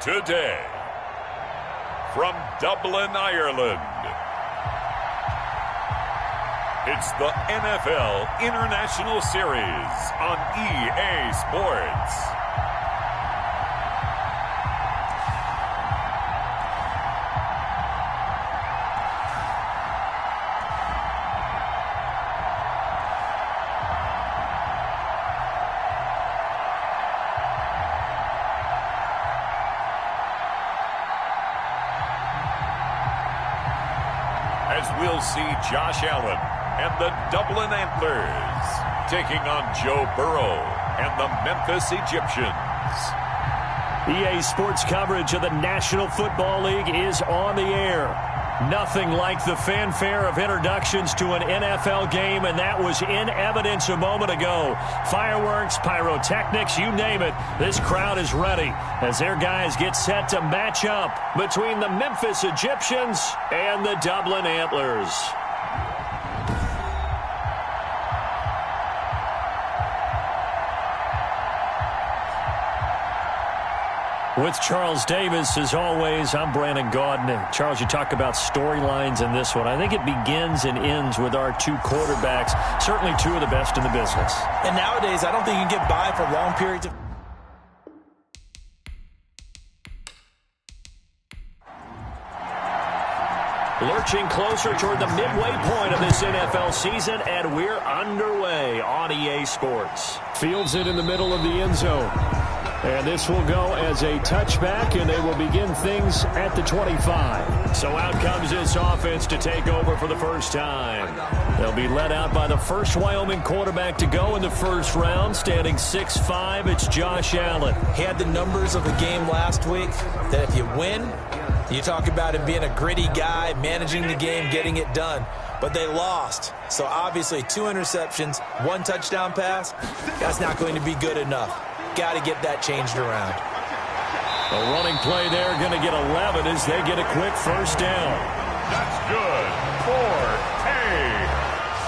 Today, from Dublin, Ireland, it's the NFL International Series on EA Sports. As we'll see Josh Allen and the Dublin Antlers taking on Joe Burrow and the Memphis Egyptians. EA Sports coverage of the National Football League is on the air. Nothing like the fanfare of introductions to an NFL game, and that was in evidence a moment ago. Fireworks, pyrotechnics, you name it. This crowd is ready as their guys get set to match up between the Memphis Egyptians and the Dublin Antlers. With Charles Davis, as always, I'm Brandon Gaudin. Charles, you talk about storylines in this one. I think it begins and ends with our two quarterbacks, certainly two of the best in the business. And nowadays, I don't think you can get by for long periods of... Lurching closer toward the midway point of this NFL season, and we're underway on EA Sports. Fields it in the middle of the end zone. And this will go as a touchback, and they will begin things at the 25. So out comes this offense to take over for the first time. They'll be led out by the first Wyoming quarterback to go in the first round, standing 6'5". It's Josh Allen. He had the numbers of the game last week that if you win, you talk about him being a gritty guy, managing the game, getting it done. But they lost. So obviously 2 interceptions, 1 touchdown pass, that's not going to be good enough. Got to get that changed around. A running play there, going to get 11 as they get a quick first down. That's good for A.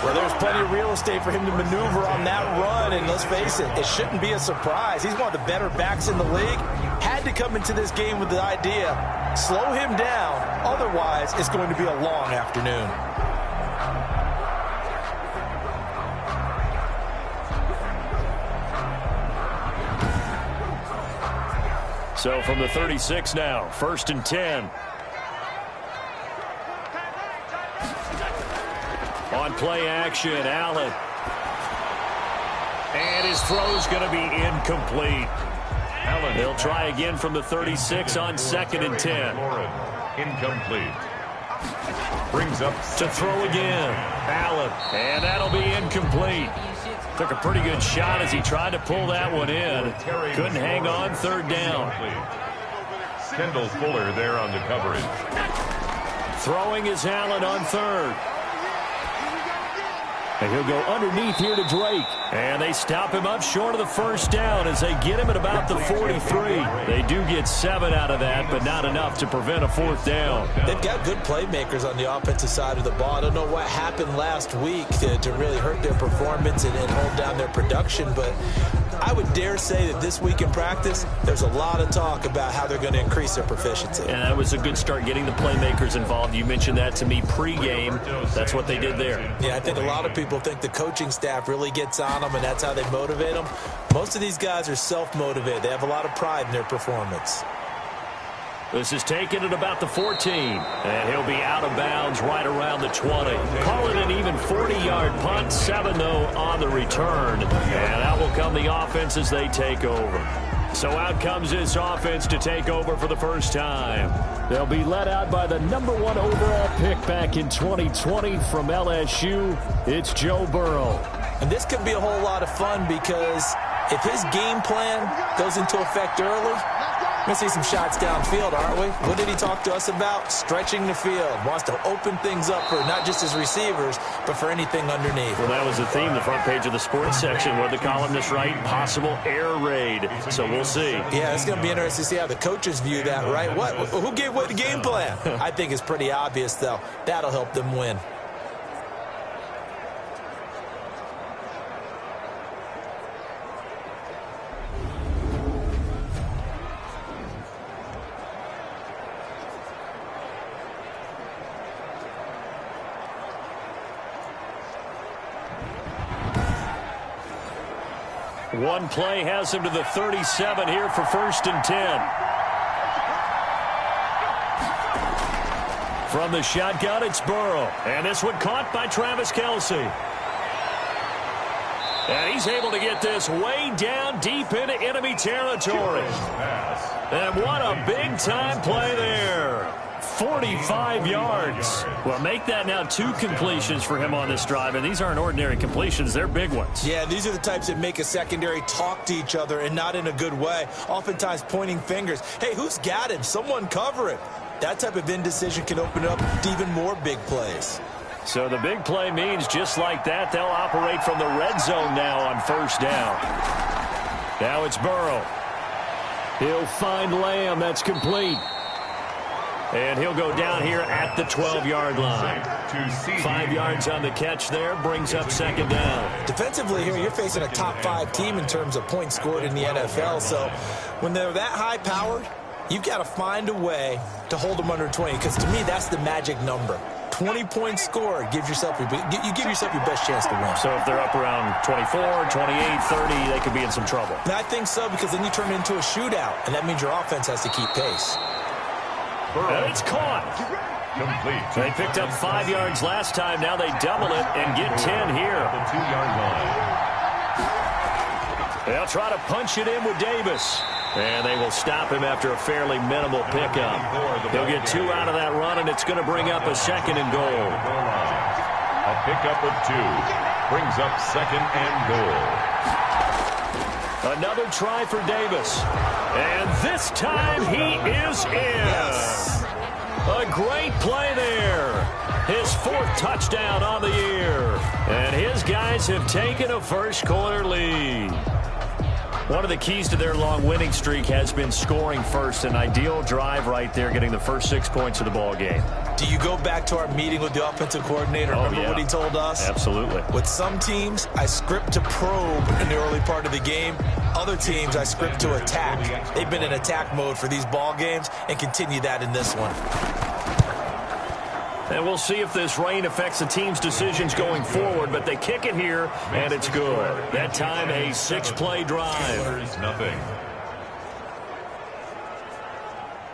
Well, there's plenty of real estate for him to maneuver on that run, and let's face it, it shouldn't be a surprise. He's one of the better backs in the league. Had to come into this game with the idea, slow him down, otherwise it's going to be a long afternoon. So from the 36 now, 1st and 10. On play action, Allen. And his throw's going to be incomplete. Allen. He'll try again from the 36 on 2nd and 10. Incomplete. Brings up To throw again, Allen. And that'll be incomplete. Took a pretty good shot as he tried to pull that one in. Couldn't hang on, 3rd down. Kendall Fuller there on the coverage. Throwing is Allen on 3rd. And he'll go underneath here to Drake. And they stop him up short of the first down as they get him at about the 43. They do get 7 out of that, but not enough to prevent a 4th down. They've got good playmakers on the offensive side of the ball. I don't know what happened last week to really hurt their performance and hold down their production, but I would dare say that this week in practice, there's a lot of talk about how they're going to increase their proficiency. And that was a good start getting the playmakers involved. You mentioned that to me pregame. That's what they did there. Yeah, I think a lot of people think the coaching staff really gets on them, and that's how they motivate them. Most of these guys are self-motivated. They have a lot of pride in their performance. This is taken at about the 14. And he'll be out of bounds right around the 20. Call it an even 40-yard punt. 7, though, on the return. And out will come the offense as they take over. So out comes this offense to take over for the first time. They'll be led out by the number 1 overall pick back in 2020 from LSU. It's Joe Burrow. And this could be a whole lot of fun because if his game plan goes into effect early, we're going to see some shots downfield, aren't we? What did he talk to us about? Stretching the field. Wants to open things up for not just his receivers, but for anything underneath. Well, that was the theme, the front page of the sports section, where the columnists write possible air raid. So we'll see. Yeah, it's going to be interesting to see how the coaches view that, right? Who gave what the game plan? I think it's pretty obvious, though. That'll help them win. One play has him to the 37 here for 1st and 10. From the shotgun, it's Burrow. And this one caught by Travis Kelce. And he's able to get this way down deep into enemy territory. And what a big-time play there. 45 yards. Well, make that now 2 completions for him on this drive, and these aren't ordinary completions. They're big ones. Yeah, these are the types that make a secondary talk to each other and not in a good way, oftentimes pointing fingers. Hey, who's got him? Someone cover it. That type of indecision can open up to even more big plays. So the big play means just like that, they'll operate from the red zone now on 1st down. Now it's Burrow. He'll find Lamb. That's complete. And he'll go down here at the 12-yard line. 5 yards on the catch there, brings up 2nd down. Defensively here, you're facing a top-5 team in terms of points scored in the NFL. So when they're that high-powered, you've got to find a way to hold them under 20, because to me, that's the magic number. 20 points scored, you give yourself your best chance to win. So if they're up around 24, 28, 30, they could be in some trouble. And I think so, because then you turn it into a shootout, and that means your offense has to keep pace. And it's caught. Complete. They picked up 5 yards last time. Now they double it and get 10 here. The 2-yard line. They'll try to punch it in with Davis. And they will stop him after a fairly minimal pickup. He'll get 2 out of that run, and it's going to bring up a 2nd and goal. A pickup of 2 brings up 2nd and goal. Another try for Davis. And this time he is in. Yes. A great play there. His 4th touchdown on the year. And his guys have taken a first-quarter lead. One of the keys to their long winning streak has been scoring first. An ideal drive right there, getting the first 6 points of the ball game. Do you go back to our meeting with the offensive coordinator? Remember what he told us? Absolutely. With some teams, I script to probe in the early part of the game. Other teams, I script to attack. They've been in attack mode for these ball games and continue that in this one. And we'll see if this rain affects the team's decisions going forward, but they kick it here, and it's good. That time, a 6-play drive. Nothing.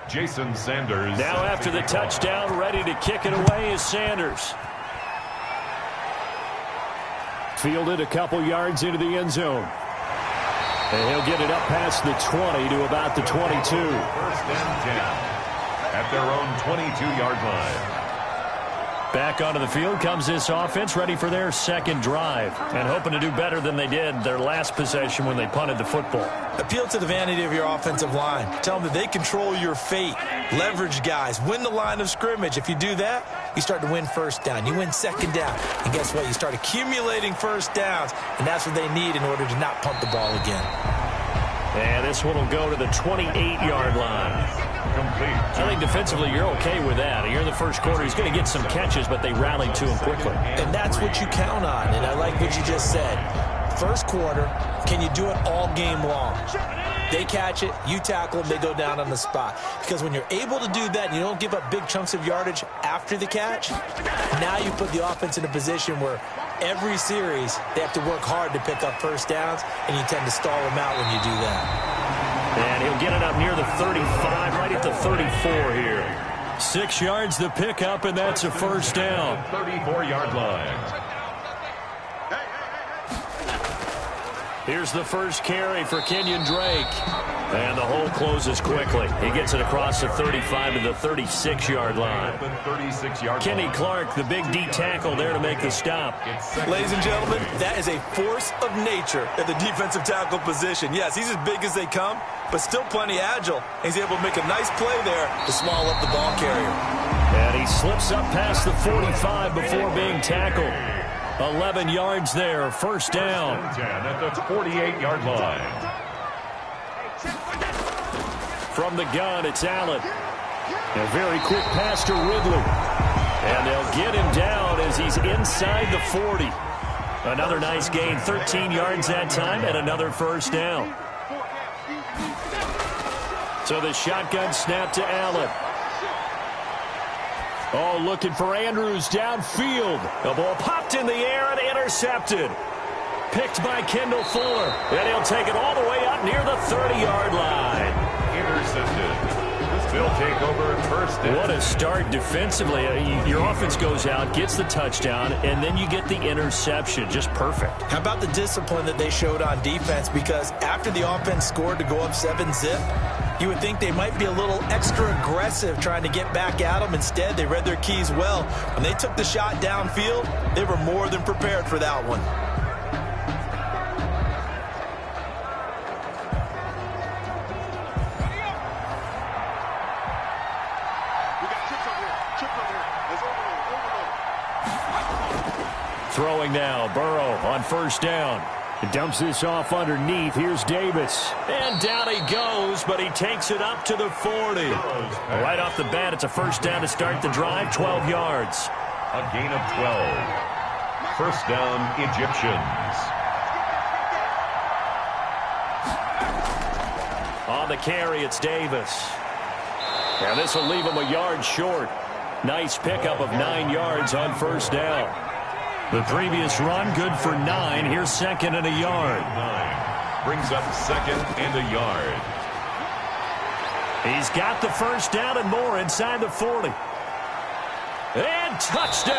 Jason Sanders. Now after the touchdown, ready to kick it away is Sanders. Fielded a couple yards into the end zone. And he'll get it up past the 20 to about the 22. 1st and 10 at their own 22-yard line. Back onto the field comes this offense, ready for their 2nd drive, and hoping to do better than they did their last possession when they punted the football. Appeal to the vanity of your offensive line. Tell them that they control your fate. Leverage guys. Win the line of scrimmage. If you do that, you start to win 1st down. You win 2nd down. And guess what? You start accumulating 1st downs, and that's what they need in order to not punt the ball again. And this one will go to the 28-yard line. Complete. I think defensively you're okay with that. You're in the first quarter. He's going to get some catches, but they rallied to him quickly. And that's what you count on, and I like what you just said. First quarter, can you do it all game long? They catch it, you tackle them, they go down on the spot. Because when you're able to do that and you don't give up big chunks of yardage after the catch, now you put the offense in a position where every series they have to work hard to pick up 1st downs, and you tend to stall them out when you do that. And he'll get it up near the 35, right at the 34 here. 6 yards the pickup, and that's a 1st down. 34-yard line. Here's the first carry for Kenyon Drake. And the hole closes quickly. He gets it across the 35 to the 36-yard line. Kenny Clark, the big D tackle there to make the stop. Ladies and gentlemen, that is a force of nature at the defensive tackle position. Yes, he's as big as they come, but still plenty agile. He's able to make a nice play there to small up the ball carrier. And he slips up past the 45 before being tackled. 11 yards there, 1st down. 10 at the 48-yard line. From the gun, it's Allen. A very quick pass to Ridley. And they'll get him down as he's inside the 40. Another nice gain, 13 yards that time, and another 1st down. So the shotgun snap to Allen. Oh, looking for Andrews downfield. The ball popped in the air and intercepted. Picked by Kendall Fuller. And he'll take it all the way out near the 30-yard line. Intercepted. They'll take over at first. What a start defensively. Your offense goes out, gets the touchdown, and then you get the interception. Just perfect. How about the discipline that they showed on defense? Because after the offense scored to go up 7-zip, you would think they might be a little extra aggressive trying to get back at them. Instead, they read their keys well. When they took the shot downfield, they were more than prepared for that one. Throwing now, Burrow on first down. He dumps this off underneath. Here's Davis. And down he goes, but he takes it up to the 40. Right off the bat, it's a first down to start the drive, 12 yards. A gain of 12. First down, Egyptians. On the carry, it's Davis. And this will leave him a yard short. Nice pickup of 9 yards on first down. The previous run, good for 9. Here's second and a yard. 9. Brings up second and a yard. He's got the first down and more inside the 40. And touchdown!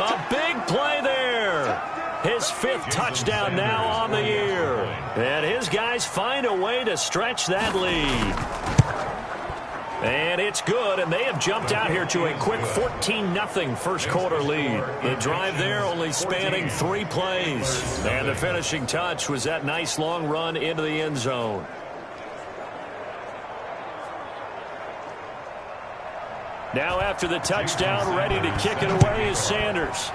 A big play there. His 5th touchdown now on the year. And his guys find a way to stretch that lead. And it's good, and they have jumped out here to a quick 14-0 first quarter lead. The drive there only spanning 3 plays. And the finishing touch was that nice long run into the end zone. Now after the touchdown, ready to kick it away is Sanders.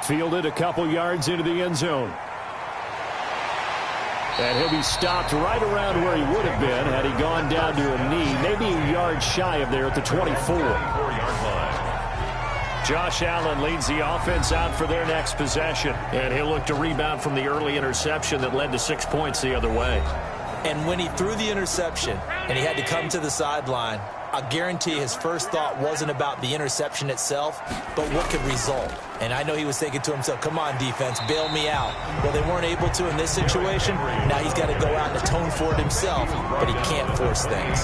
Fielded a couple yards into the end zone. And he'll be stopped right around where he would have been had he gone down to a knee, maybe a yard shy of there at the 24. Josh Allen leads the offense out for their next possession. And he'll look to rebound from the early interception that led to 6 points the other way. And when he threw the interception and he had to come to the sideline, I guarantee his first thought wasn't about the interception itself, but what could result. And I know he was thinking to himself, come on, defense, bail me out. Well, they weren't able to in this situation. Now he's got to go out and atone for it himself, but he can't force things.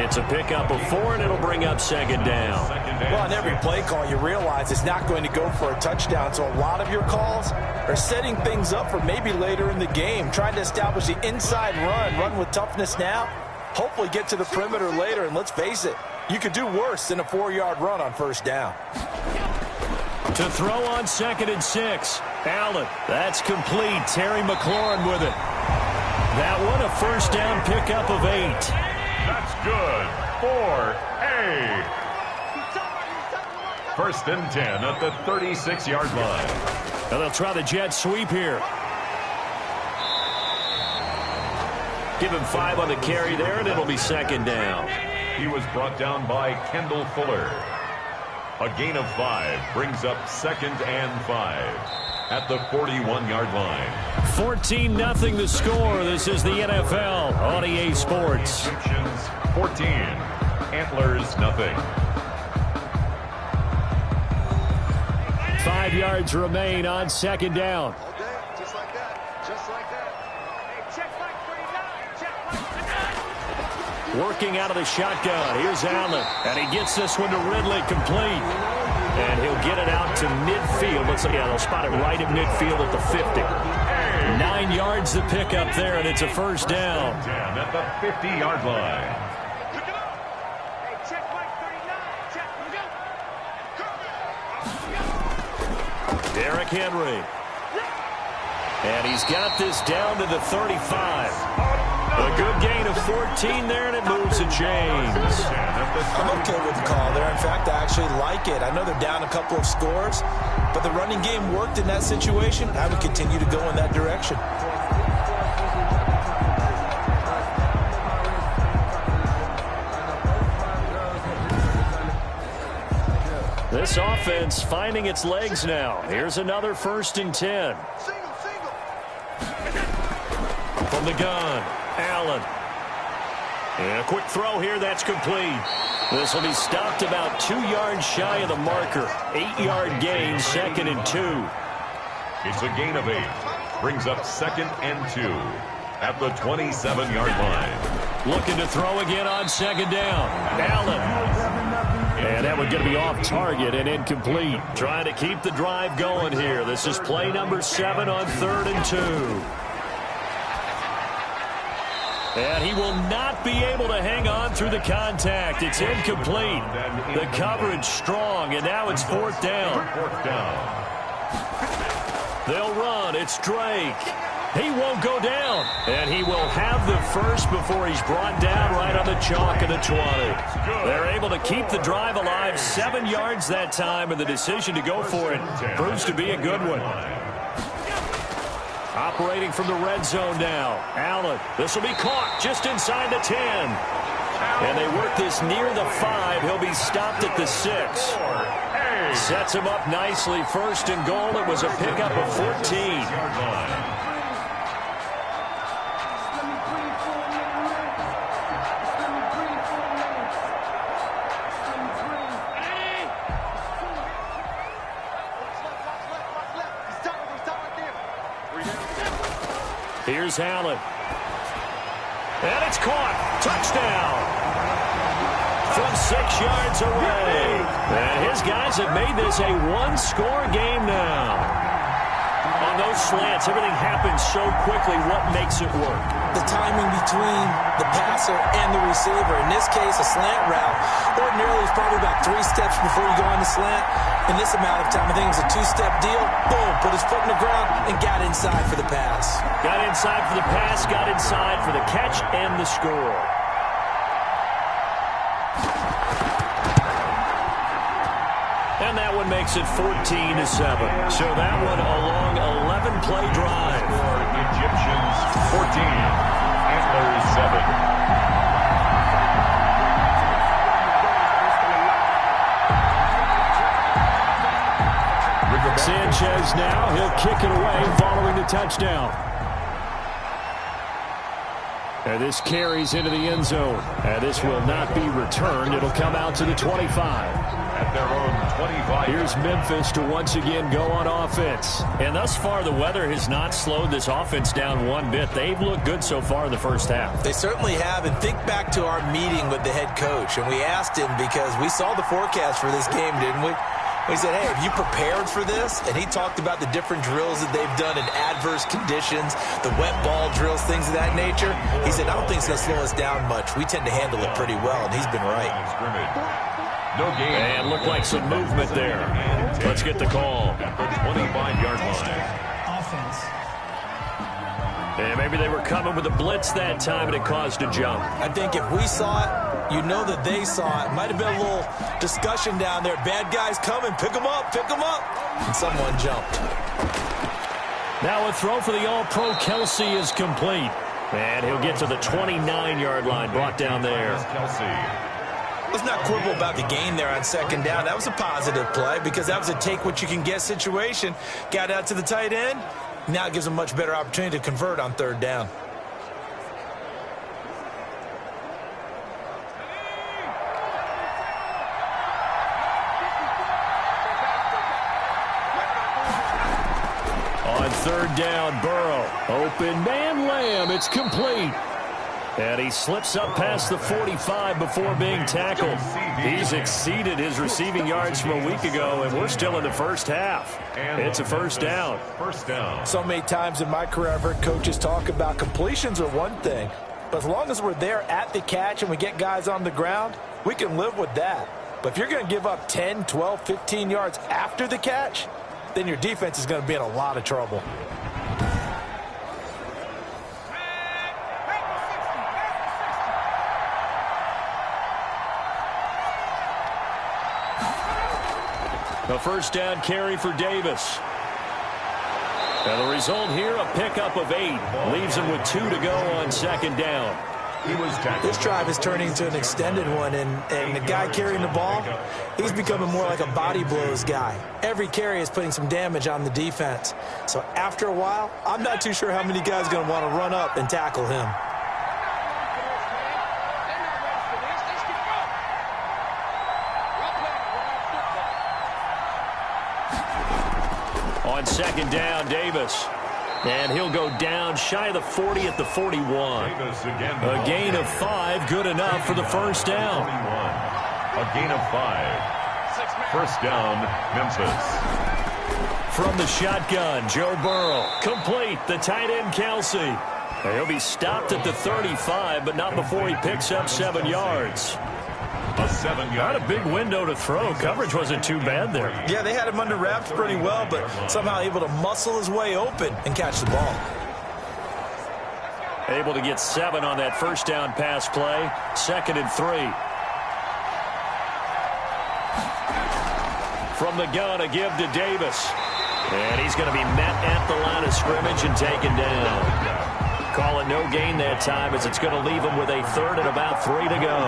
It's a pickup of 4, and it'll bring up second down. Well, on every play call, you realize it's not going to go for a touchdown, so a lot of your calls are setting things up for maybe later in the game, trying to establish the inside run with toughness now. Hopefully get to the perimeter later, and let's face it, you could do worse than a 4-yard run on first down. To throw on 2nd and 6. Allen, that's complete. Terry McLaurin with it. That one a first down pickup of 8. That's good for A. First and 10 at the 36-yard line. And they'll try the jet sweep here. Give him 5 on the carry there, and it'll be second down. He was brought down by Kendall Fuller. A gain of 5 brings up 2nd and 5 at the 41-yard line. 14-0 the score. This is the NFL on EA Sports. Egyptians 14, Antlers nothing. 5 yards remain on second down. Just like that. Just like that. Working out of the shotgun. Here's Allen. And he gets this one to Ridley complete. And he'll get it out to midfield. Let's see. Yeah, they'll spot it right at midfield at the 50. 9 yards to pick up there, and it's a first down. At the 50-yard line. Derrick Henry. And he's got this down to the 35. A good gain of 14 there, and it moves the chains. I'm okay with the call there. In fact, I actually like it. I know they're down a couple of scores, but the running game worked in that situation. I would continue to go in that direction. This offense finding its legs now. Here's another 1st and 10. From the gun, Allen. And a quick throw here, that's complete. This will be stopped about 2 yards shy of the marker. 8-yard gain, 2nd and 2. It's a gain of 8. Brings up 2nd and 2 at the 27-yard line. Looking to throw again on 2nd down. Allen. And that one's going to be off target and incomplete. Trying to keep the drive going here. This is play number 7 on 3rd and 2. And he will not be able to hang on through the contact. It's incomplete. The coverage strong, and now it's 4th down. They'll run. It's Drake. He won't go down. And he will have the first before he's brought down right on the chalk of the 20. They're able to keep the drive alive. 7 yards that time, and the decision to go for it proves to be a good one. Operating from the red zone now. Allen. This will be caught just inside the 10. And they work this near the 5. He'll be stopped at the 6. Sets him up nicely. 1st and goal. It was a pickup of 14. Here's Allen. And it's caught. Touchdown. From 6 yards away. And his guys have made this a one-score game now. On those slants, everything happens so quickly. What makes it work? The timing between the passer and the receiver. In this case, a slant route. Ordinarily, it's probably about 3 steps before you go on the slant. In this amount of time, I think it was a 2-step deal. Boom, put his foot in the ground and got inside for the pass. Got inside for the pass, got inside for the catch and the score. And that one makes it 14-7. So that one a long 11-play drive. For Egyptians 14, Antlers 7. Sanchez now, he'll kick it away following the touchdown. And this carries into the end zone. And this will not be returned. It'll come out to the 25. At their own 25. Here's Memphis to once again go on offense. And thus far, the weather has not slowed this offense down one bit. They've looked good so far in the first half. They certainly have. And think back to our meeting with the head coach. And we asked him because we saw the forecast for this game, didn't we? We said, hey, have you prepared for this? And he talked about the different drills that they've done in adverse conditions, the wet ball drills, things of that nature. He said, I don't think it's going to slow us down much. We tend to handle it pretty well, and he's been right. No game. And looked like some movement there. Let's get the call. At the 25-yard line. Offense. And maybe they were coming with a blitz that time, and it caused a jump. I think if we saw it, you know that they saw it. Might have been a little discussion down there. Bad guys coming. Pick them up. Pick them up. And someone jumped. Now a throw for the All-Pro Kelsey is complete. And he'll get to the 29-yard line, brought down there. Let's not quibble about the gain there on 2nd down. That was a positive play because that was a take-what-you-can-get situation. Got out to the tight end. Now it gives them a much better opportunity to convert on 3rd down. On 3rd down, Burrow. Open man, Lamb. It's complete. And he slips up past the 45 before being tackled. He's exceeded his receiving yards from a week ago, and we're still in the first half. It's a 1st down. First down. So many times in my career, I've heard coaches talk about completions are one thing. But as long as we're there at the catch and we get guys on the ground, we can live with that. But if you're going to give up 10, 12, 15 yards after the catch, then your defense is going to be in a lot of trouble. The 1st down carry for Davis. And the result here, a pickup of 8. Leaves him with 2 to go on 2nd down. This drive is turning into an extended one, and the guy carrying the ball, he's becoming more like a body blows guy. Every carry is putting some damage on the defense. So after a while, I'm not too sure how many guys are going to want to run up and tackle him. On second down, Davis. And he'll go down shy of the 40 at the 41. A gain of 5, good enough for the first down. A gain of 5. First down, Memphis. From the shotgun, Joe Burrow. Complete, the tight end, Kelsey. He'll be stopped at the 35, but not before he picks up 7 yards. A 7-yard. Not a big window to throw. Coverage wasn't too bad there. Yeah, they had him under wraps pretty well, but somehow able to muscle his way open and catch the ball. Able to get 7 on that first down pass play. 2nd and 3. From the gun, a give to Davis. And he's going to be met at the line of scrimmage and taken down. Call it no gain that time as it's going to leave him with a 3rd and about 3 to go.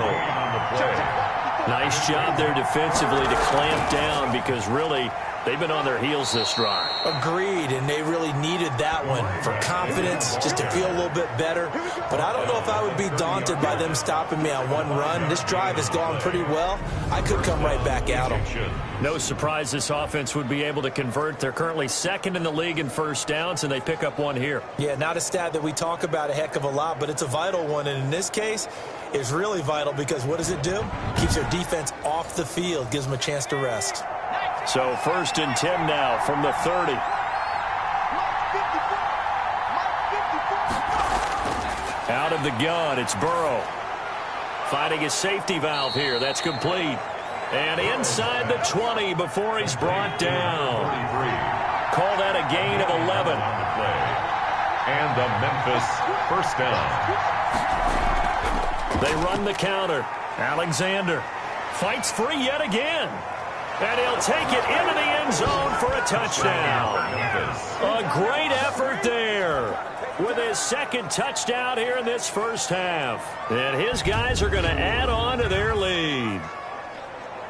Nice job there defensively to clamp down because really they've been on their heels this drive. Agreed, and they really needed that one for confidence, just to feel a little bit better. But I don't know if I would be daunted by them stopping me on one run. This drive has gone pretty well. I could come right back at them. No surprise this offense would be able to convert. They're currently 2nd in the league in first downs, and they pick up 1 here. Yeah, not a stat that we talk about a heck of a lot, but it's a vital one. And in this case, it's really vital because what does it do? Keeps their defense off the field, gives them a chance to rest. So 1st and 10 now from the 30. Out of the gun, it's Burrow. Finding his safety valve here. That's complete. And inside the 20 before he's brought down. Call that a gain of 11. And the Memphis first down. They run the counter. Alexander fights free yet again. And he'll take it into the end zone for a touchdown. A great effort there with his 2nd touchdown here in this first half. And his guys are going to add on to their lead.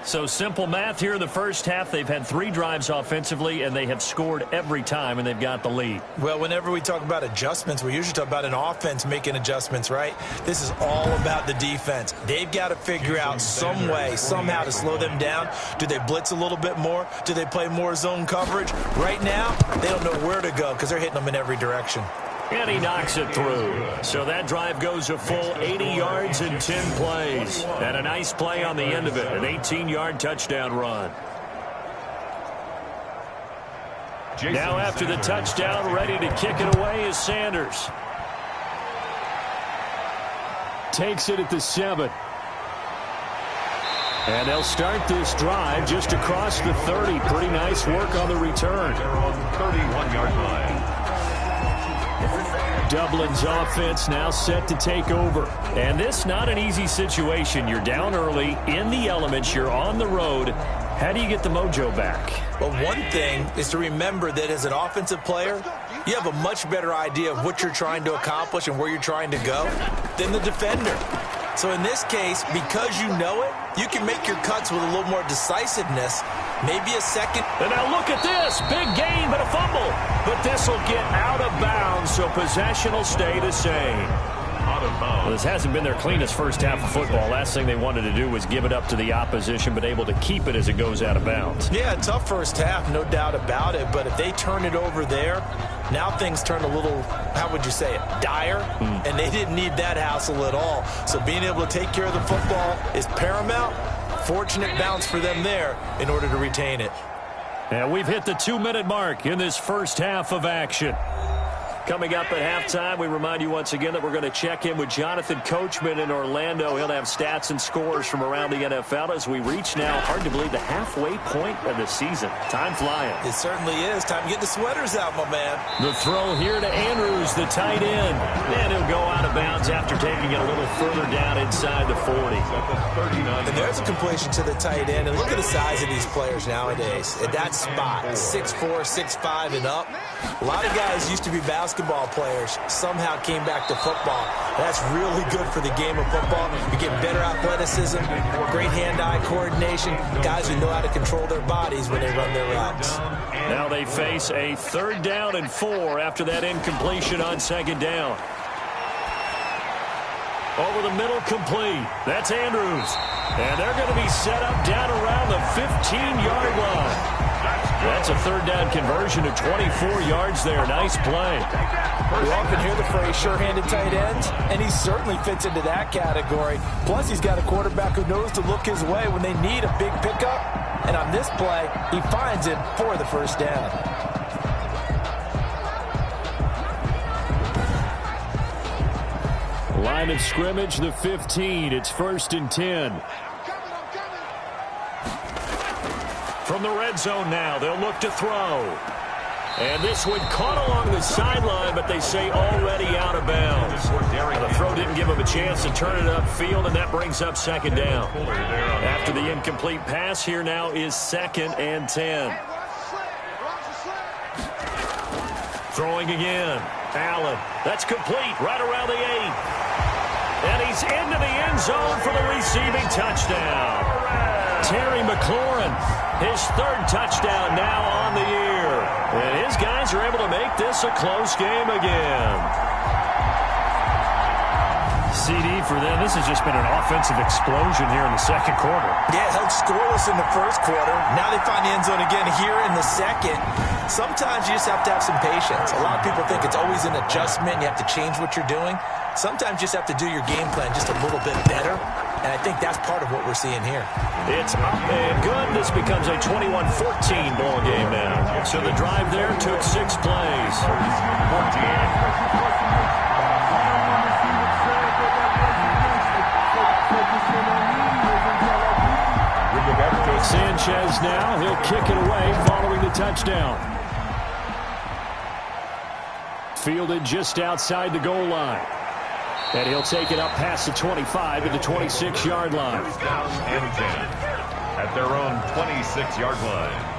So simple math here in the first half. They've had 3 drives offensively, and they have scored every time, and they've got the lead. Well, whenever we talk about adjustments, we usually talk about an offense making adjustments, right? This is all about the defense. They've got to figure out some way, somehow to slow them down. Do they blitz a little bit more? Do they play more zone coverage? Right now, they don't know where to go because they're hitting them in every direction. And he knocks it through. So that drive goes a full 80 yards in 10 plays. And a nice play on the end of it, an 18-yard touchdown run. Now after the touchdown, ready to kick it away is Sanders. Takes it at the 7. And they'll start this drive just across the 30. Pretty nice work on the return. They're on the 31-yard line. Dublin's offense now set to take over. And this not an easy situation. You're down early, in the elements, you're on the road. How do you get the mojo back? Well, one thing is to remember that as an offensive player, you have a much better idea of what you're trying to accomplish and where you're trying to go than the defender. So in this case, because you know it, you can make your cuts with a little more decisiveness. Maybe a second. And now look at this. Big gain, but a fumble. But this will get out of bounds, so possession will stay the same. Out of bounds. Well, this hasn't been their cleanest first half of football. Last thing they wanted to do was give it up to the opposition, but able to keep it as it goes out of bounds. Yeah, tough first half, no doubt about it. But if they turn it over there, now things turn a little, how would you say it, dire? And they didn't need that hassle at all. So being able to take care of the football is paramount. Fortunate bounce for them there in order to retain it. And we've hit the 2-minute mark in this first half of action. Coming up at halftime, we remind you once again that we're going to check in with Jonathan Coachman in Orlando. He'll have stats and scores from around the NFL as we reach now, hard to believe, the halfway point of the season. Time flying. It certainly is. Time to get the sweaters out, my man. The throw here to Andrews, the tight end. And he'll go out of bounds after taking it a little further down inside the 40. And there's a completion to the tight end. And look at the size of these players nowadays. At that spot, 6'4", 6'5", and up. A lot of guys used to be basketball players, somehow came back to football. That's really good for the game of football. You get better athleticism, great hand-eye coordination, guys who know how to control their bodies when they run their routes. Now they face a 3rd down and 4 after that incompletion on 2nd down. Over the middle, complete. That's Andrews. And they're going to be set up down around the 15-yard line. That's a third down conversion to 24 yards there. Nice play. We often hear the phrase sure-handed tight ends, and he certainly fits into that category. Plus, he's got a quarterback who knows to look his way when they need a big pickup. And on this play, he finds it for the first down. Line of scrimmage, the 15. It's 1st and 10. From the red zone now, they'll look to throw. And this one caught along the sideline, but they say already out of bounds. The throw didn't give him a chance to turn it upfield, and that brings up 2nd down. After the incomplete pass, here now is 2nd and 10. Throwing again. Allen. That's complete right around the 8. And he's into the end zone for the receiving touchdown. Terry McLaurin, his 3rd touchdown now on the year. And his guys are able to make this a close game again. CD for them, this has just been an offensive explosion here in the 2nd quarter. Yeah, held scoreless in the 1st quarter. Now they find the end zone again here in the 2nd. Sometimes you just have to have some patience. A lot of people think it's always an adjustment. You have to change what you're doing. Sometimes you just have to do your game plan just a little bit better. And I think that's part of what we're seeing here. It's up and good. This becomes a 21-14 ball game now. So the drive there took 6 plays. Sanchez now, he'll kick it away following the touchdown. Fielded just outside the goal line. And he'll take it up past the 25 to the 26-yard line. Down and 10 at their own 26-yard line.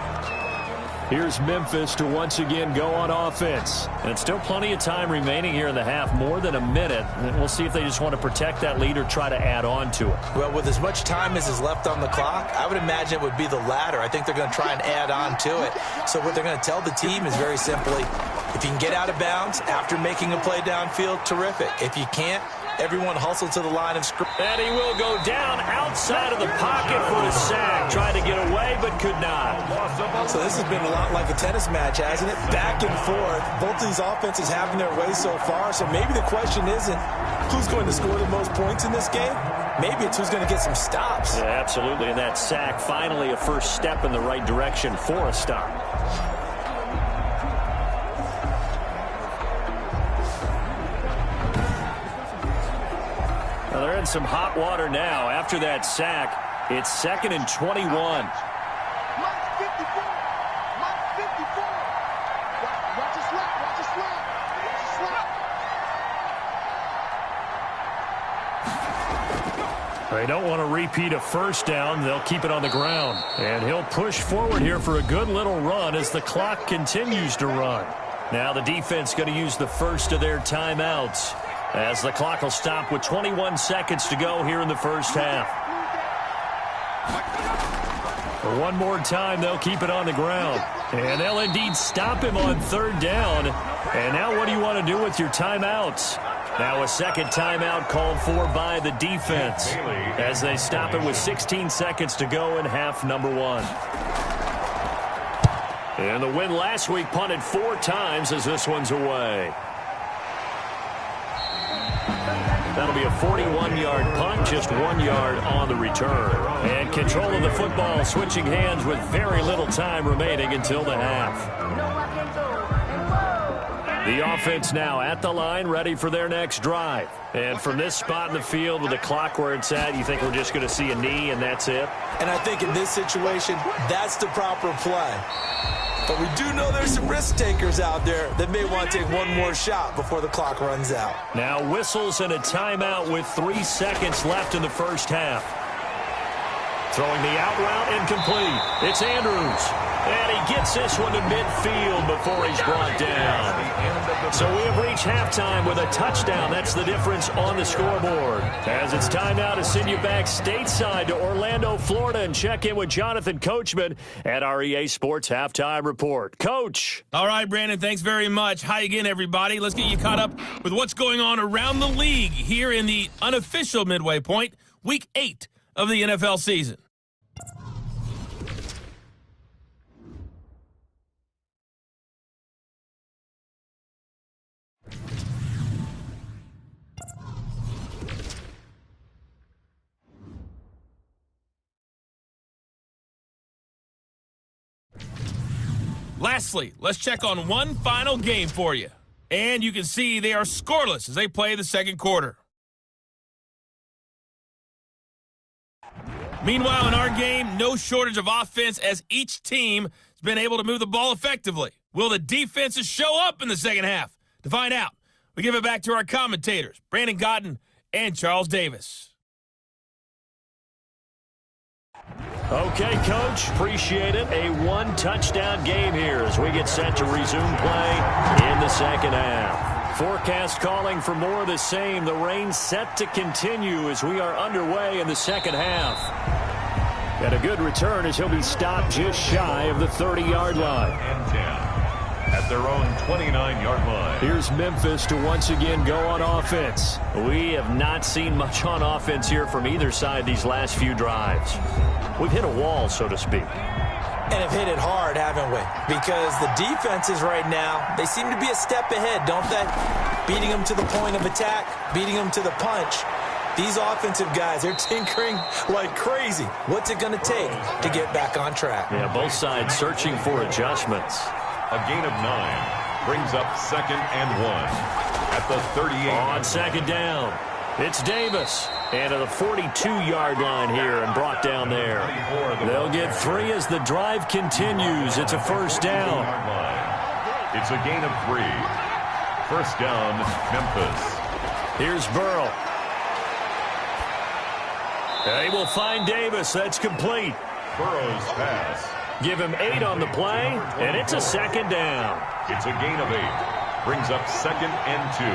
Here's Memphis to once again go on offense. And still plenty of time remaining here in the half, more than a minute. And we'll see if they just want to protect that lead or try to add on to it. Well, with as much time as is left on the clock, I would imagine it would be the latter. I think they're going to try and add on to it. So what they're going to tell the team is very simply, if you can get out of bounds after making a play downfield, terrific. If you can't, everyone hustle to the line of scrimmage. And he will go down outside of the pocket for a sack. Tried to get away, but could not. So this has been a lot like a tennis match, hasn't it? Back and forth. Both of these offenses having their way so far. So maybe the question isn't who's going to score the most points in this game. Maybe it's who's going to get some stops. Yeah, absolutely. And that sack, finally a first step in the right direction for a stop. Well, they're in some hot water now. After that sack, it's 2nd and 21. They don't want to repeat a first down. They'll keep it on the ground. And he'll push forward here for a good little run as the clock continues to run. Now the defense going to use the first of their timeouts, as the clock will stop with 21 seconds to go here in the first half. One more time, they'll keep it on the ground. And they'll indeed stop him on 3rd down. And now what do you want to do with your timeouts? Now a second timeout called for by the defense as they stop it with 16 seconds to go in half number 1. And the win last week punted 4 times as this one's away. That'll be a 41-yard punt, just 1 yard on the return. And control of the football switching hands with very little time remaining until the half. The offense now at the line, ready for their next drive. And from this spot in the field with the clock where it's at, you think we're just going to see a knee and that's it? And I think in this situation, that's the proper play. But we do know there's some risk takers out there that may want to take one more shot before the clock runs out. Now whistles and a timeout with 3 seconds left in the first half. Throwing the out route incomplete. It's Andrews. And he gets this one to midfield before he's brought down. So we have reached halftime with a touchdown. That's the difference on the scoreboard. As it's time now to send you back stateside to Orlando, Florida, and check in with Jonathan Coachman at our EA Sports Halftime Report. Coach. All right, Brandon, thanks very much. Hi again, everybody. Let's get you caught up with what's going on around the league here in the unofficial midway point, Week 8 of the NFL season. Lastly, let's check on one final game for you. And you can see they are scoreless as they play the second quarter. Meanwhile, in our game, no shortage of offense as each team has been able to move the ball effectively. Will the defenses show up in the second half? To find out, we give it back to our commentators, Brandon Godden and Charles Davis. Okay, Coach, appreciate it. A one-touchdown game here as we get set to resume play in the second half. Forecast calling for more of the same. The rain set to continue as we are underway in the second half. And a good return as he'll be stopped just shy of the 30-yard line. And 10 at their own 29-yard line. Here's Memphis to once again go on offense. We have not seen much on offense here from either side these last few drives. We've hit a wall, so to speak. And have hit it hard, haven't we? Because the defenses right now, they seem to be a step ahead, don't they? Beating them to the point of attack, beating them to the punch. These offensive guys, they're tinkering like crazy. What's it going to take to get back on track? Yeah, both sides searching for adjustments. A gain of 9 brings up 2nd and 1 at the 38. On second down, it's Davis. And to the 42-yard line here and brought down there. They'll get 3 as the drive continues. It's a first down. It's a gain of 3. First down, Memphis. Here's Burrow. They will find Davis. That's complete. Burrow's pass. Give him 8 on the play, and it's a second down. It's a gain of 8. Brings up 2nd and 2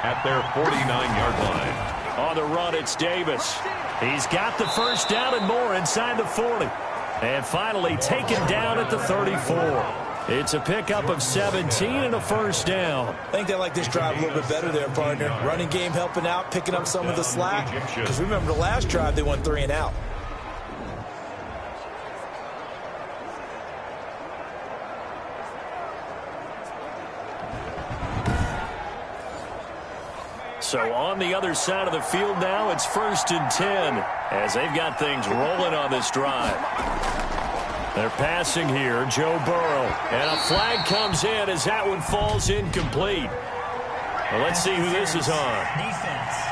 at their 49-yard line. On the run, it's Davis. He's got the first down and more inside the 40. And finally taken down at the 34. It's a pickup of 17 and a first down. I think they like this drive a little bit better there, partner. Running game helping out, picking up some of the slack. Because remember the last drive, they went 3 and out. So on the other side of the field now, it's 1st and 10 as they've got things rolling on this drive. They're passing here, Joe Burrow. And a flag comes in as that one falls incomplete. Well, let's see who this is on. Defense.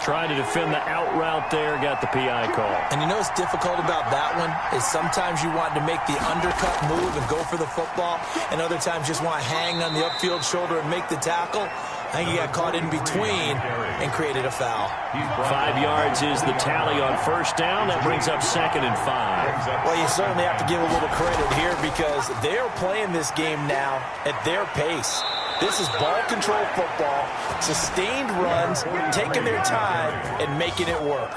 Trying to defend the out route there, got the PI call. And you know what's difficult about that one is sometimes you want to make the undercut move and go for the football, and other times just want to hang on the upfield shoulder and make the tackle. I think he got caught in between and created a foul. 5 yards is the tally on first down. That brings up 2nd and 5. Well, you certainly have to give a little credit here because they're playing this game now at their pace. This is ball control football, sustained runs, taking their time, and making it work.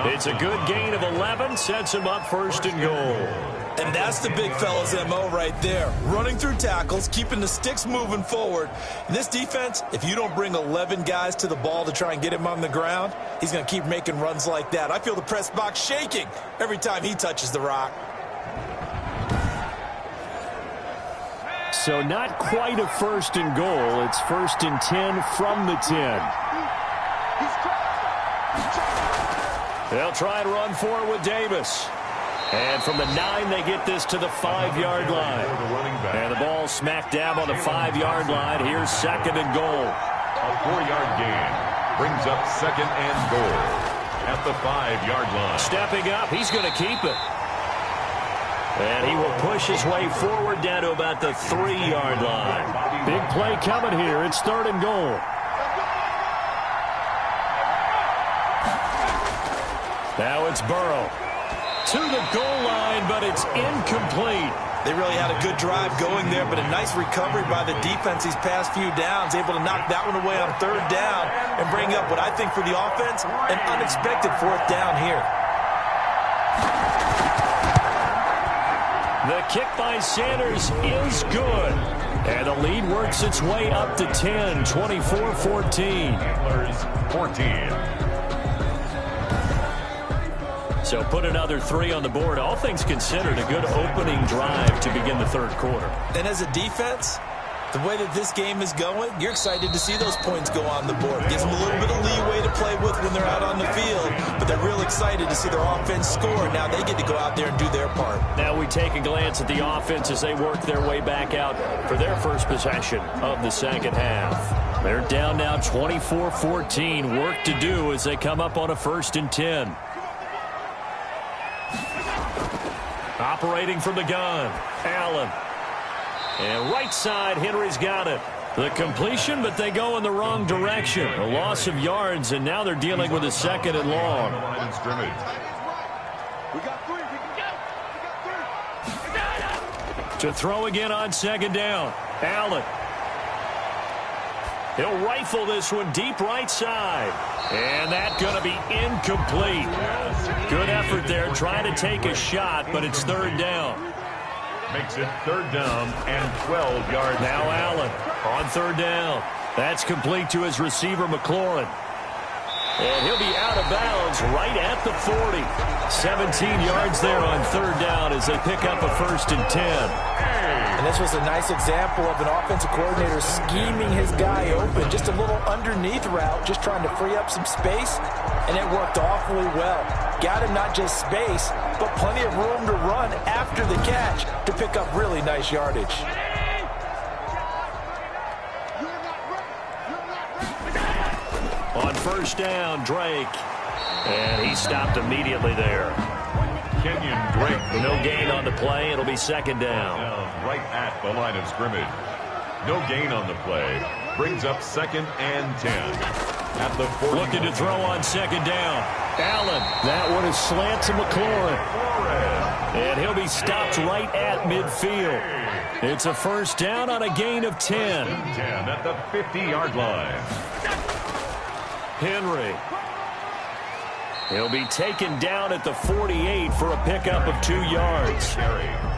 It's a good gain of 11, sets him up 1st and goal. And that's the big fella's MO right there. Running through tackles, keeping the sticks moving forward. And this defense, if you don't bring 11 guys to the ball to try and get him on the ground, he's going to keep making runs like that. I feel the press box shaking every time he touches the rock. So not quite a 1st and goal. It's 1st and 10 from the 10. They'll try and run for it with Davis. And from the 9, they get this to the 5-yard line. And the ball smacked dab on the 5-yard line. Here's 2nd and goal. A 4-yard gain brings up 2nd and goal at the 5-yard line. Stepping up, he's going to keep it. And he will push his way forward down to about the 3-yard line. Big play coming here. It's 3rd and goal. Now it's Burrow. To the goal line, but it's incomplete. They really had a good drive going there, but a nice recovery by the defense these past few downs, able to knock that one away on 3rd down and bring up what I think for the offense, an unexpected 4th down here. The kick by Sanders is good. And the lead works its way up to 10, 24-14. Antlers, 14. So put another 3 on the board. All things considered, a good opening drive to begin the 3rd quarter. And as a defense, The way that this game is going, you're excited to see those points go on the board. Gives them a little bit of leeway to play with when they're out on the field, but they're real excited to see their offense score. Now they get to go out there and do their part. Now we take a glance at the offense as they work their way back out for their first possession of the second half. They're down now 24-14. Work to do as they come up on a 1st and 10. Operating from the gun, Allen. And right side, Henry's got it. The completion, but they go in the wrong direction. A loss of yards, and now they're dealing with a 2nd and long. To throw again on 2nd down, Allen. He'll rifle this one deep right side. And that's going to be incomplete. Good effort there, trying to take a shot, but it's 3rd down. Makes it 3rd down and 12 yards. Now Allen on 3rd down. That's complete to his receiver, McLaurin. And he'll be out of bounds right at the 40. 17 yards there on 3rd down as they pick up a 1st and 10. And this was a nice example of an offensive coordinator scheming his guy open. Just a little underneath route, just trying to free up some space, and it worked awfully well. Got him not just space, but plenty of room to run after the catch to pick up really nice yardage. On 1st down, Drake. And he stopped immediately there. Kenyon Drake. No gain on the play. It'll be 2nd down. Right at the line of scrimmage. No gain on the play. Brings up 2nd and 10. At the 40. Looking to throw on 2nd down. Allen. That one is slant to McLaurin. And he'll be stopped right at midfield. It's a 1st down on a gain of 10. 10 at the 50-yard line. Henry. He'll be taken down at the 48 for a pickup of 2 yards.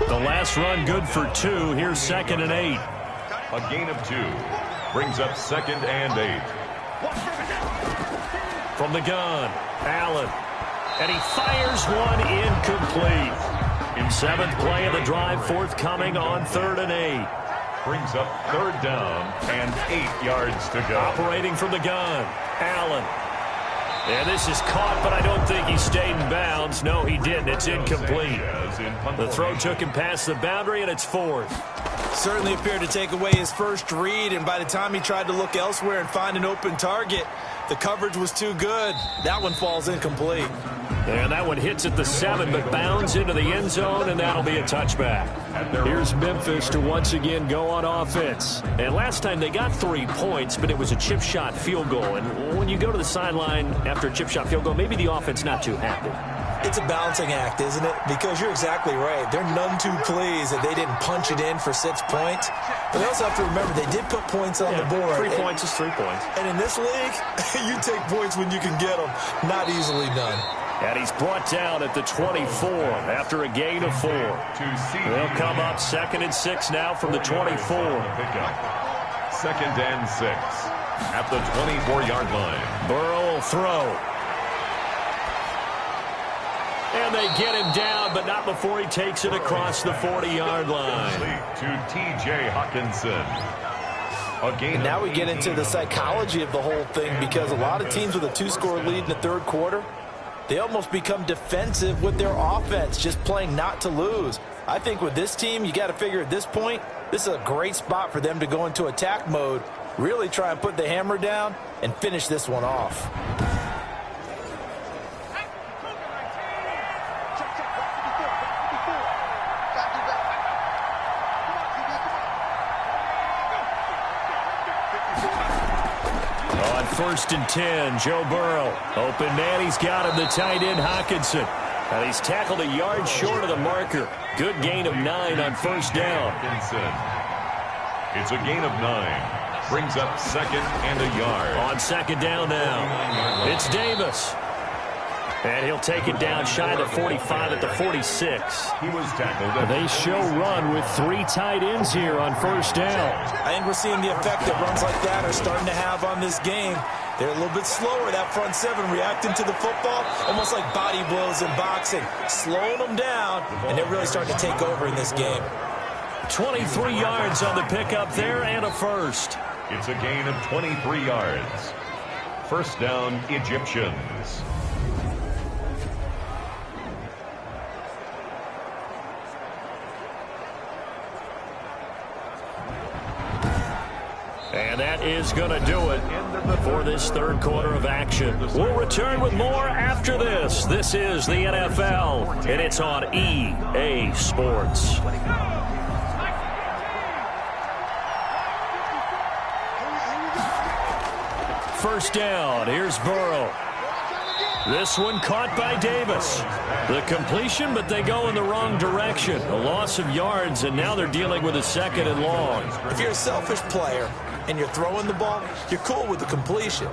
The last run good for 2. Here's 2nd and 8. A gain of 2. Brings up 2nd and 8. From the gun, Allen. And he fires one incomplete. 7th play of the drive, forthcoming on 3rd and 8. Brings up 3rd down and 8 yards to go. Operating from the gun, Allen. And this is caught, but I don't think he stayed in bounds. No, he didn't. It's incomplete. The throw took him past the boundary, and it's 4th. Certainly appeared to take away his first read, and by the time he tried to look elsewhere and find an open target, the coverage was too good. That one falls incomplete. And that one hits at the 7, but bounds into the end zone, and that'll be a touchback. Here's Memphis to once again go on offense. And last time they got 3 points, but it was a chip shot field goal. And when you go to the sideline after a chip shot field goal, maybe the offense not too happy. It's a balancing act, isn't it? Because you're exactly right. They're none too pleased that they didn't punch it in for 6 points. But they also have to remember they did put points on the board. 3 points is 3 points. And in this league, you take points when you can get them. Not easily done. And he's brought down at the 24 after a gain of 4. They'll come up 2nd and 6 now from the 24. 2nd and 6 at the 24-yard line. Burrow will throw. And they get him down, but not before he takes it across the 40-yard line. To T.J. Hawkinson. And now we get into the psychology of the whole thing, because a lot of teams with a 2-score lead in the 3rd quarter, they almost become defensive with their offense, just playing not to lose. I think with this team, you got to figure at this point, this is a great spot for them to go into attack mode, really try and put the hammer down and finish this one off. On 1st and 10, Joe Burrow. Open man, he's got him, the tight end, Hawkinson. And he's tackled a yard short of the marker. Good gain of 9 on 1st down. It's a gain of 9. Brings up 2nd and a yard. On 2nd down now, it's Davis. And he'll take it down shy of the 45 at the 46. He was tackled. They show run with 3 tight ends here on 1st down. I think we're seeing the effect that runs like that are starting to have on this game. They're a little bit slower, that front 7, reacting to the football, almost like body blows in boxing, slowing them down, and they're really starting to take over in this game. 23 yards on the pickup there and a first. It's a gain of 23 yards. First down, Egyptians. And that is going to do it for this third quarter of action. We'll return with more after this. This is the NFL, and it's on EA Sports. First down, here's Burrow. This one caught by Davis. The completion, but they go in the wrong direction. A loss of yards, and now they're dealing with a second and long. If you're a selfish player and you're throwing the ball, you're cool with the completion.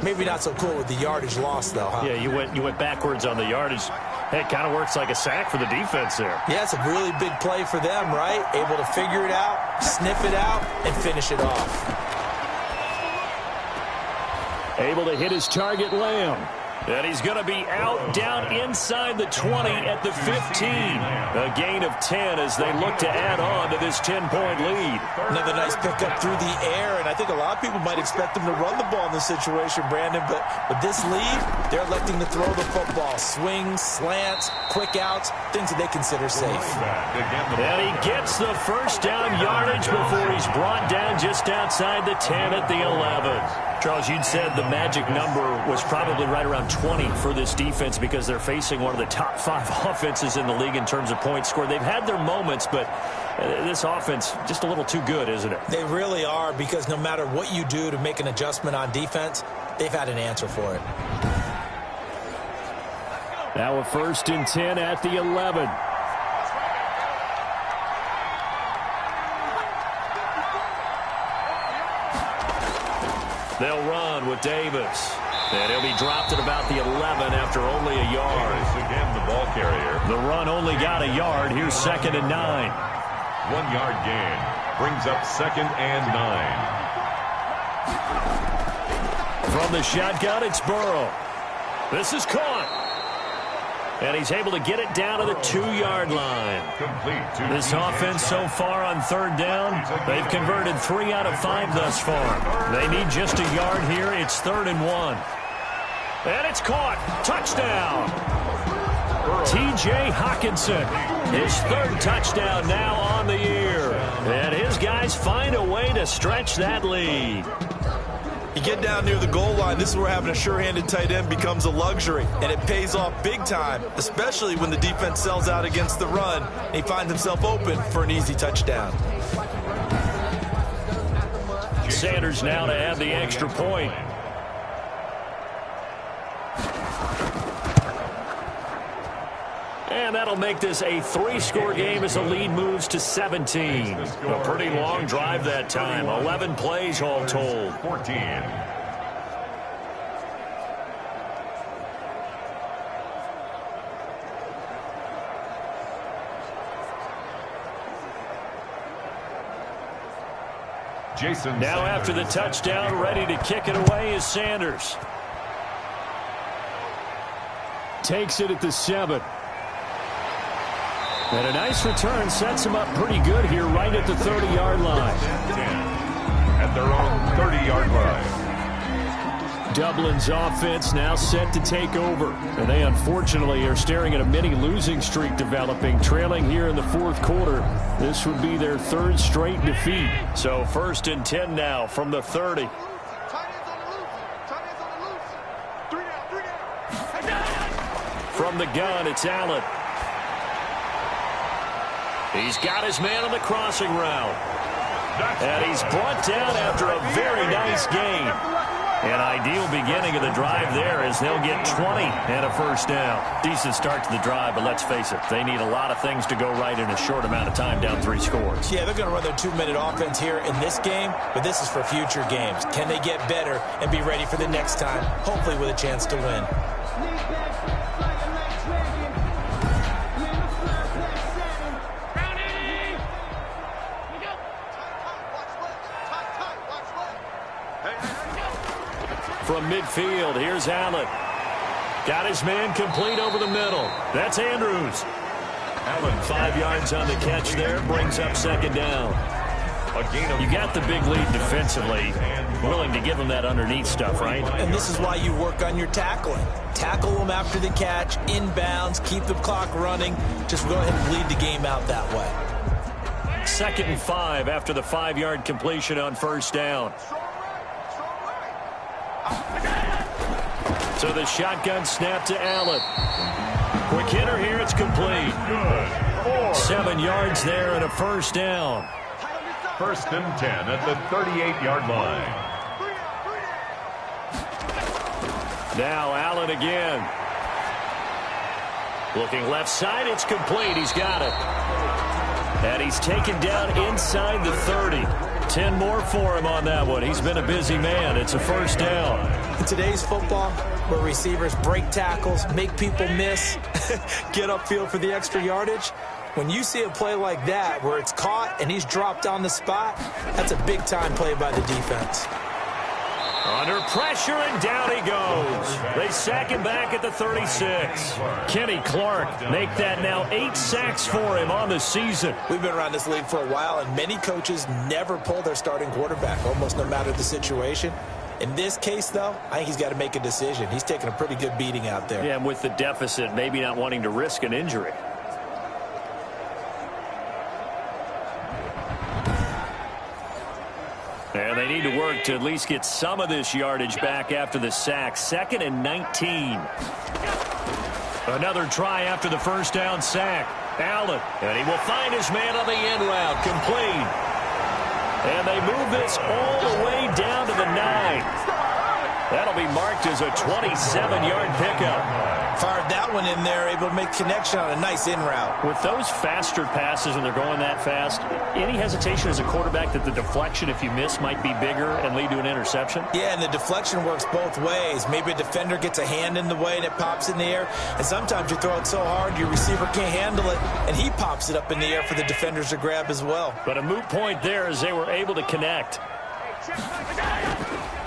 Maybe not so cool with the yardage loss, though, huh? Yeah, you went backwards on the yardage. Hey, it kind of works like a sack for the defense there. Yeah, it's a really big play for them, right? Able to figure it out, sniff it out, and finish it off. Able to hit his target, Lamb. And he's going to be out down inside the 20 at the 15. A gain of 10 as they look to add on to this 10-point lead. Another nice pickup through the air, and I think a lot of people might expect them to run the ball in this situation, Brandon, but with this lead, they're electing to throw the football. Swings, slants, quick outs, things that they consider safe. And he gets the first down yardage before he's brought down just outside the 10 at the 11. Charles, you'd said the magic number was probably right around 20 for this defense because they're facing one of the top 5 offenses in the league in terms of points scored. They've had their moments, but this offense just a little too good, isn't it? They really are, because no matter what you do to make an adjustment on defense, they've had an answer for it. Now a 1st and 10 at the 11. They'll run with Davis. And he'll be dropped at about the 11 after only a yard. Again, the ball carrier. The run only got a yard. Here's 2nd and 9. 1-yard gain. Brings up 2nd and 9. From the shotgun, it's Burrow. This is caught. And he's able to get it down to the 2-yard line. This offense so far on 3rd down, they've converted 3 out of 5 thus far. They need just a yard here. It's 3rd and 1. And it's caught. Touchdown. T.J. Hockenson, his 3rd touchdown now on the year. And his guys find a way to stretch that lead. You get down near the goal line, this is where having a sure-handed tight end becomes a luxury, and it pays off big time, especially when the defense sells out against the run, and he finds himself open for an easy touchdown. Sanders now to add the extra point. And that'll make this a 3-score game as the lead moves to 17. A pretty long drive that time. 11 plays all told. 14. Jason now Sanders. After the touchdown, ready to kick it away is Sanders. Takes it at the 7. And a nice return sets him up pretty good here right at the 30-yard line. 10 at their own 30-yard line. Dublin's offense now set to take over. And they unfortunately are staring at a mini losing streak developing, trailing here in the 4th quarter. This would be their 3rd straight defeat. So 1st and 10 now from the 30. From the gun, it's Allen. He's got his man on the crossing route. And he's brought down after a very nice gain. An ideal beginning of the drive there as they'll get 20 and a 1st down. Decent start to the drive, but let's face it, they need a lot of things to go right in a short amount of time, down 3 scores. Yeah, they're going to run their 2-minute offense here in this game, but this is for future games. Can they get better and be ready for the next time, hopefully with a chance to win? From midfield, here's Allen. Got his man complete over the middle. That's Andrews. Allen. 5 yards on the catch there, brings up second down. You got the big lead defensively, willing to give them that underneath stuff, right? And this is why you work on your tackling. Tackle them after the catch, inbounds, keep the clock running. Just go ahead and bleed the game out that way. 2nd and 5 after the 5-yard completion on first down. So the shotgun snap to Allen. Quick hitter here, it's complete. 7 yards there and a first down. 1st and 10 at the 38-yard line. Now Allen again. Looking left side, it's complete. He's got it. And he's taken down inside the 30. 10 more for him on that one. He's been a busy man. It's a first down. In today's football, where receivers break tackles, make people miss, get upfield for the extra yardage, when you see a play like that where it's caught and he's dropped on the spot, that's a big-time play by the defense. Under pressure, and down he goes. They sack him back at the 36. Kenny Clark make that now 8 sacks for him on the season. We've been around this league for a while, and many coaches never pull their starting quarterback, almost no matter the situation. In this case, though, I think he's got to make a decision. He's taking a pretty good beating out there. Yeah, and with the deficit, maybe not wanting to risk an injury. And they need to work to at least get some of this yardage back after the sack. 2nd and 19. Another try after the first down sack. Allen, and he will find his man on the in route. Complete. And they move this all the way down to the 9. That'll be marked as a 27-yard pickup. Fired that one in there, able to make connection on a nice in route. With those faster passes when they're going that fast, any hesitation as a quarterback that the deflection, if you miss, might be bigger and lead to an interception? Yeah, and the deflection works both ways. Maybe a defender gets a hand in the way and it pops in the air. And sometimes you throw it so hard your receiver can't handle it, and he pops it up in the air for the defenders to grab as well. But a moot point there as they were able to connect.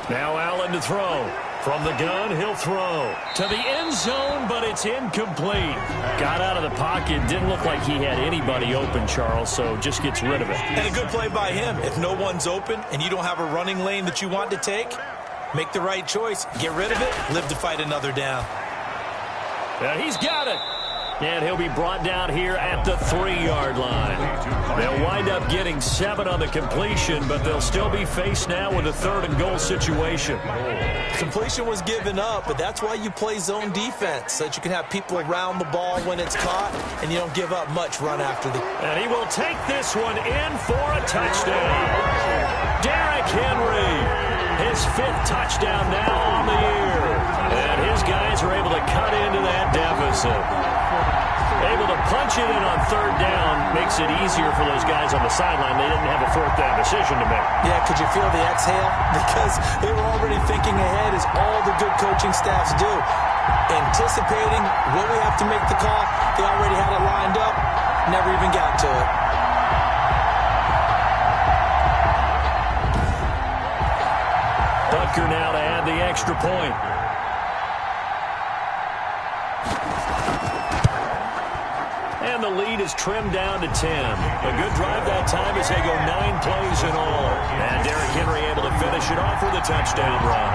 Now Allen to throw. From the gun, he'll throw to the end zone, but it's incomplete. Got out of the pocket. Didn't look like he had anybody open, Charles, so just gets rid of it. And a good play by him. If no one's open and you don't have a running lane that you want to take, make the right choice. Get rid of it. Live to fight another down. And he's got it. And he'll be brought down here at the 3-yard line. They'll wind up getting 7 on the completion, but they'll still be faced now with a 3rd and goal situation. Completion was given up, but that's why you play zone defense, so that you can have people around the ball when it's caught, and you don't give up much run after the... And he will take this one in for a touchdown. Derrick Henry, his 5th touchdown now on the year. And his guys are able to cut into that deficit. Able to punch it in on 3rd down makes it easier for those guys on the sideline. They didn't have a 4th down decision to make. Yeah, could you feel the exhale? Because they were already thinking ahead, as all the good coaching staffs do. Anticipating when we have to make the call. They already had it lined up. Never even got to it. Butker now to add the extra point. And the lead is trimmed down to 10. A good drive that time as they go 9 plays in all. And Derrick Henry able to finish it off with a touchdown run.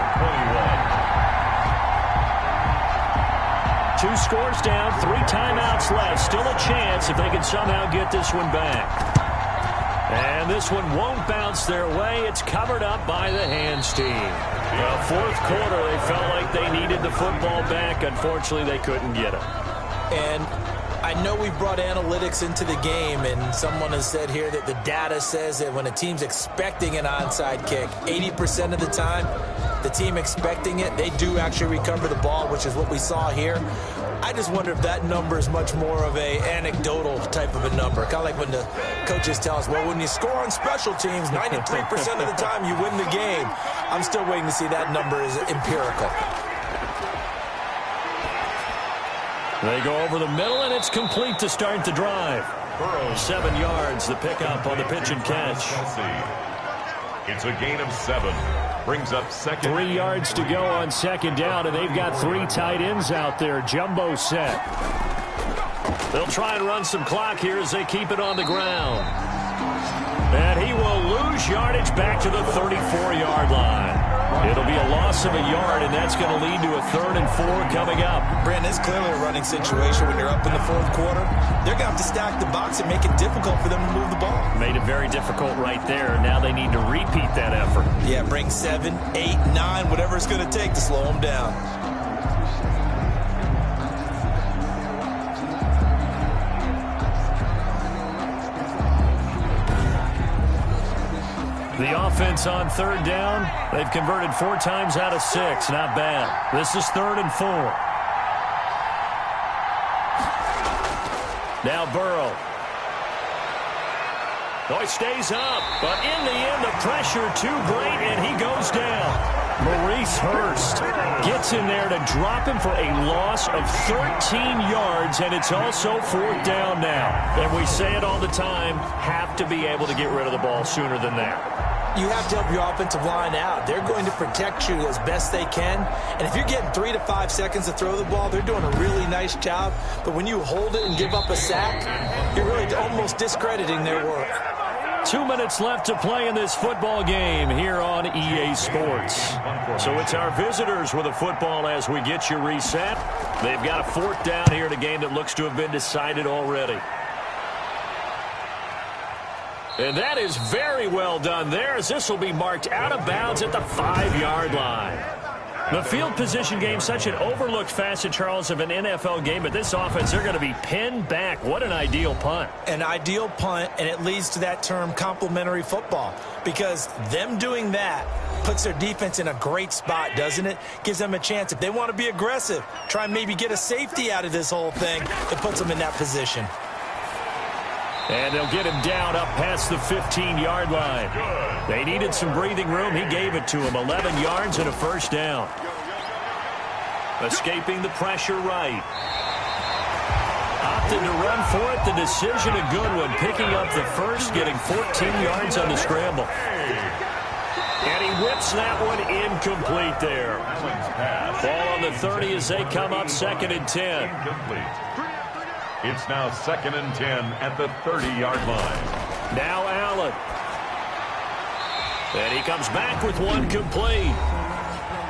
2 scores down, 3 timeouts left. Still a chance if they can somehow get this one back. And this one won't bounce their way. It's covered up by the hands team. The 4th quarter, they felt like they needed the football back. Unfortunately, they couldn't get it. And I know we brought analytics into the game, and someone has said here that the data says that when a team's expecting an onside kick, 80% of the time, the team expecting it, they do actually recover the ball, which is what we saw here. I just wonder if that number is much more of a anecdotal type of a number. Kind of like when the coaches tell us, well, when you score on special teams, 93% of the time you win the game. I'm still waiting to see that number is empirical. They go over the middle, and it's complete to start the drive. 7 yards, the pickup on the pitch and catch. It's a gain of 7. Brings up 2nd. 3 yards to go on 2nd down, and they've got 3 tight ends out there. Jumbo set. They'll try and run some clock here as they keep it on the ground. And he will lose yardage back to the 34-yard line. It'll be a loss of a yard, and that's going to lead to a 3rd and 4 coming up. Brandon, it's clearly a running situation when you're up in the 4th quarter. They're going to have to stack the box and make it difficult for them to move the ball. Made it very difficult right there. Now they need to repeat that effort. Yeah, bring 7, 8, 9, whatever it's going to take to slow them down. The offense on 3rd down. They've converted 4 times out of 6. Not bad. This is 3rd and 4. Now Burrow. He stays up, but in the end, the pressure too great, and he goes down. Maurice Hurst gets in there to drop him for a loss of 13 yards, and it's also 4th down now. And we say it all the time, have to be able to get rid of the ball sooner than that. You have to help your offensive line out. They're going to protect you as best they can. And if you're getting 3 to 5 seconds to throw the ball, they're doing a really nice job. But when you hold it and give up a sack, you're really almost discrediting their work. 2 minutes left to play in this football game here on EA Sports. So it's our visitors with a football as we get you reset. They've got a 4th down here in a game that looks to have been decided already. And that is very well done there, as this will be marked out of bounds at the 5-yard line. The field position game, such an overlooked facet, Charles, of an NFL game, but this offense, they're going to be pinned back. What an ideal punt. An ideal punt, and it leads to that term complementary football, because them doing that puts their defense in a great spot, doesn't it? Gives them a chance. If they want to be aggressive, try and maybe get a safety out of this whole thing, it puts them in that position. And they'll get him down up past the 15-yard line. They needed some breathing room. He gave it to him. 11 yards and a 1st down. Escaping the pressure right. Opted to run for it. The decision a good one. Picking up the 1st, getting 14 yards on the scramble. And he whips that one incomplete there. Ball on the 30 as they come up 2nd and 10. It's now 2nd and 10 at the 30-yard line. Now Allen. And he comes back with one complete.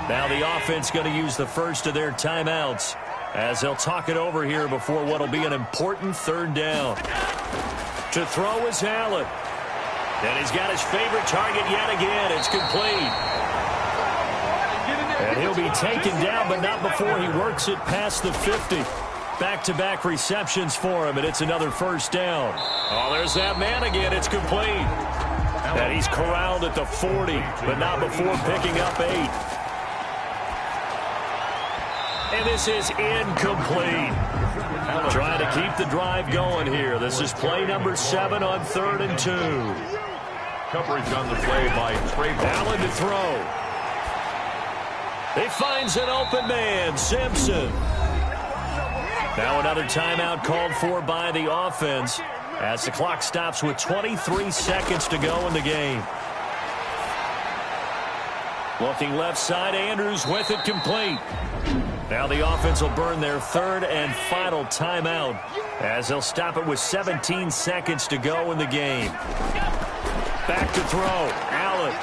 Now the offense going to use the 1st of their timeouts as they'll talk it over here before what will be an important 3rd down. To throw is Allen. And he's got his favorite target yet again. It's complete. And he'll be taken down, but not before he works it past the 50. Back-to-back receptions for him, and it's another 1st down. Oh, there's that man again. It's complete. And he's corralled at the 40, but not before picking up 8. And this is incomplete. Trying to keep the drive going here. This is play number 7 on 3rd and 2. Coverage on the play by Trey Allen to throw. He finds an open man, Simpson. Now another timeout called for by the offense as the clock stops with 23 seconds to go in the game. Looking left side, Andrews with it complete. Now the offense will burn their 3rd and final timeout as they'll stop it with 17 seconds to go in the game. Back to throw. Allen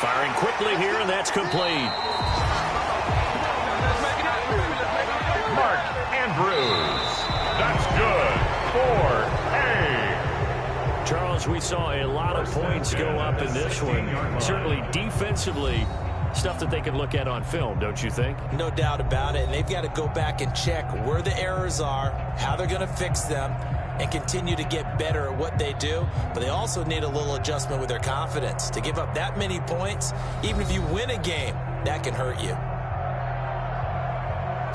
firing quickly here, and that's complete. Andrews. That's good for A. Charles, we saw a lot of points go up in this one. Certainly defensively, stuff that they can look at on film, don't you think? No doubt about it. And they've got to go back and check where the errors are, how they're going to fix them, and continue to get better at what they do. But they also need a little adjustment with their confidence. To give up that many points, even if you win a game, that can hurt you.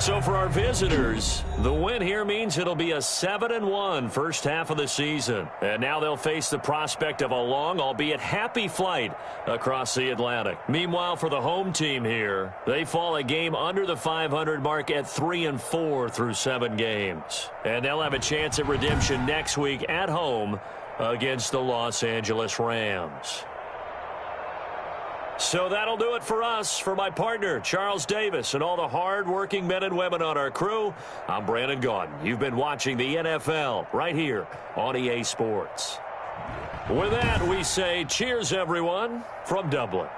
So for our visitors, the win here means it'll be a 7-1 first half of the season. And now they'll face the prospect of a long, albeit happy flight across the Atlantic. Meanwhile, for the home team here, they fall a game under the 500 mark at 3-4 through 7 games. And they'll have a chance at redemption next week at home against the Los Angeles Rams. So that'll do it for us. For my partner, Charles Davis, and all the hard-working men and women on our crew, I'm Brandon Gaudin. You've been watching the NFL right here on EA Sports. With that, we say cheers, everyone, from Dublin.